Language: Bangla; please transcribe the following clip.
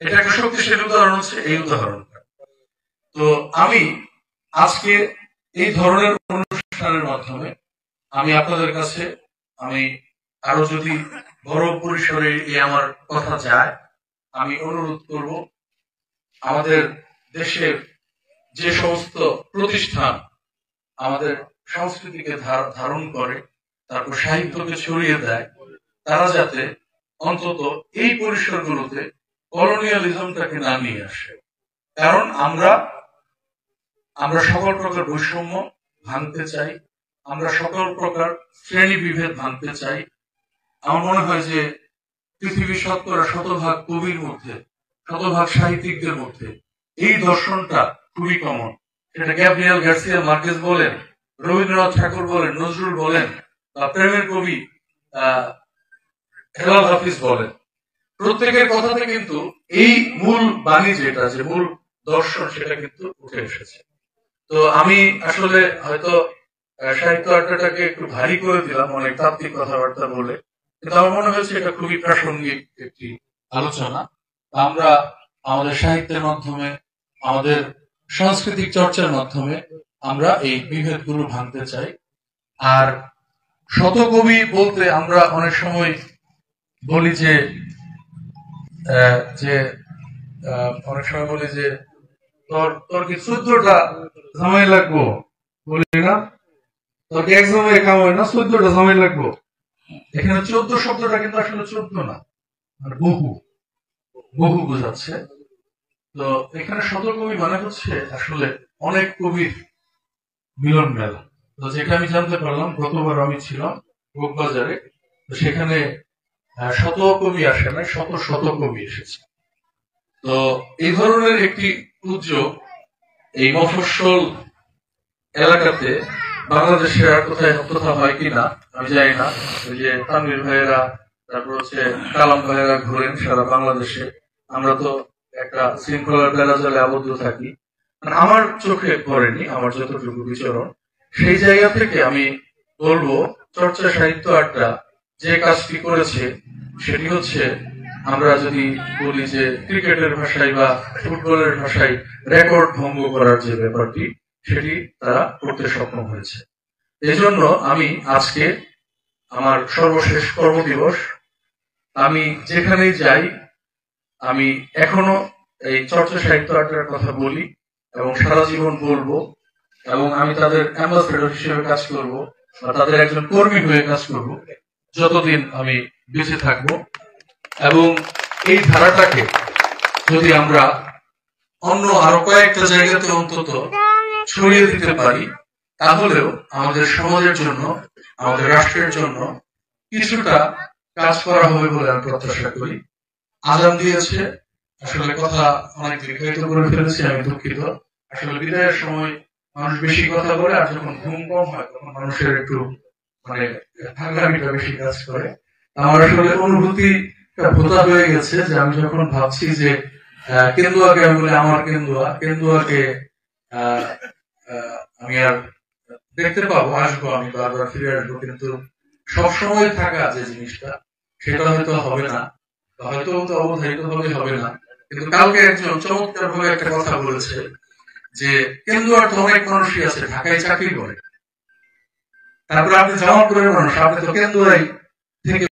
এটা একটা শক্তিশালী উদাহরণ হচ্ছে এই উদাহরণটা। তো আমি আজকে এই ধরনের অনুষ্ঠানের মাধ্যমে আমি আপনাদের কাছে আমি আরো যদি বড় পরিসরে এই আমার কথা যায়, আমি অনুরোধ করব আমাদের দেশের যে সমস্ত প্রতিষ্ঠান আমাদের সংস্কৃতিকে ধারণ করে, তারপর সাহিত্যকে ছড়িয়ে দেয়, তারা যাতে অন্তত এই পরিসরগুলোতে কলোনিয়ালিজমটাকে না নিয়ে আসে। কারণ আমরা সকল প্রকার বৈষম্য ভাঙতে চাই, আমরা সকল প্রকার শ্রেণী বিভেদ ভাঙতে চাই। আমার মনে হয় যে পৃথিবীর শতভাগ কবির মধ্যে, শতভাগ সাহিত্যিকদের মধ্যে এই দর্শনটা খুবই কমন। সেটা গ্যাব্রিয়েল গার্সিয়া মার্কেজ বলেন, রবীন্দ্রনাথ ঠাকুর বলেন, নজরুল বলেন, বা প্রেমের কবি হেলাল হাফিজ বলেন, প্রত্যেকের কথাতে কিন্তু এই মূল বাণী যেটা, যে মূল দর্শন, সেটা কিন্তু উঠে এসেছে। তো আমি আসলে হয়তো সাহিত্য আড্ডাটাকে একটু ভারী করে দিলাম অনেক তাত্ত্বিক কথাবার্তা বলে, কিন্তু আমার মনে হয়েছে এটা খুবই প্রাসঙ্গিক একটি আলোচনা। আমরা আমাদের সাহিত্যের মাধ্যমে, আমাদের সাংস্কৃতিক চর্চার মাধ্যমে আমরা এই বিভেদগুলো ভাঙতে চাই। আর শতকবি বলতে আমরা অনেক সময় বলি যে অনেক সময় বলি যে তোর কি 14টা জামাই লাগবো, বলি না? তোর কি এক জামাই কাম হয় না, 14টা জামাই লাগবো। এখানে 14 শব্দটা কিন্তু আসলে 14 না, মানে বহু বহু বোঝাচ্ছে। তো এখানে শতকবি মানে হচ্ছে আসলে অনেক কবির মিলন মেলা। তো যেটা আমি জানতে পারলাম, গতবার আমি ছিলাম বাজারে, তো সেখানে শত কবি আসে না, শত শত কবি এসেছে। তো এই ধরনের একটি উদ্যোগ এই মফস্বল এলাকাতে বাংলাদেশে আর কোথাও হয় কিনা আমি জানি না। ওই যে তানভীর ভাইয়েরা, তারপর হচ্ছে কালাম ভাইয়েরা ঘুরেন সারা বাংলাদেশে, আমরা তো একটা শৃঙ্খলার বেড়াজালে আবদ্ধ থাকি। মানে আমার চোখে পড়েনি, আমার যতটুকু বিচরণ, সেই জায়গা থেকে আমি বলবো চর্চা সাহিত্য আড্ডা যে কাজটি করেছে সেটি হচ্ছে, আমরা যদি বলি যে ক্রিকেটের ভাষায় বা ফুটবলের ভাষায় রেকর্ড ভঙ্গ করার যে ব্যাপারটি, সেটি তারা করতে সক্ষম হয়েছে। এই জন্য আমি আজকে আমার সর্বশেষ কর্মদিবস, আমি যেখানেই যাই আমি এখনো এই চর্চা সাহিত্য আড্ডার কথা বলি এবং সারা জীবন বলবো, এবং আমি তাদের অ্যাম্বাসেডর হিসেবে কাজ করব বা তাদের একজন কর্মী হয়ে কাজ করব যতদিন আমি বেঁচে থাকব। এবং এই ধারাটাকে যদি আমরা অন্য আরো কয়েকটা জায়গাতে অন্তত ছড়িয়ে দিতে পারি, তাহলেও আমাদের সমাজের জন্য, আমাদের রাষ্ট্রের জন্য কিছুটা কাজ করা হবে বলে আমি প্রত্যাশা করি। আজান দিয়েছে, আসলে কথা অনেক দীর্ঘায়িত করে ফেলেছি, আমি দুঃখিত। আসলে বিদায়ের সময় মানুষ বেশি কথা বলে, আর যখন ঘুম কম হয় তখন মানুষের একটু মানে ঠান্ডামিটা বেশি কাজ করে। আমার আসলে অনুভূতি ভোতা হয়ে গেছে যে আমি যখন ভাবছি যে কেন্দুয়াকে, আমি বলি আমার কেন্দুয়াকে আমি আর দেখতে পাবো, আসবো, আমি বারবার ফিরে আসবো, কিন্তু সবসময় থাকা যে জিনিসটা, সেটা হয়তো হবে না, হয়তো অবধারিত হবে না। কিন্তু কালকে একজন চমৎকার ভাবে একটা কথা বলেছে যে কেন্দুয়ার তো অনেক মানুষই আছে ঢাকায় চাকরি করে, তারপরে আপনি জামালপুরের মানুষ, আপনি তো কেন্দুয়ায় থেকে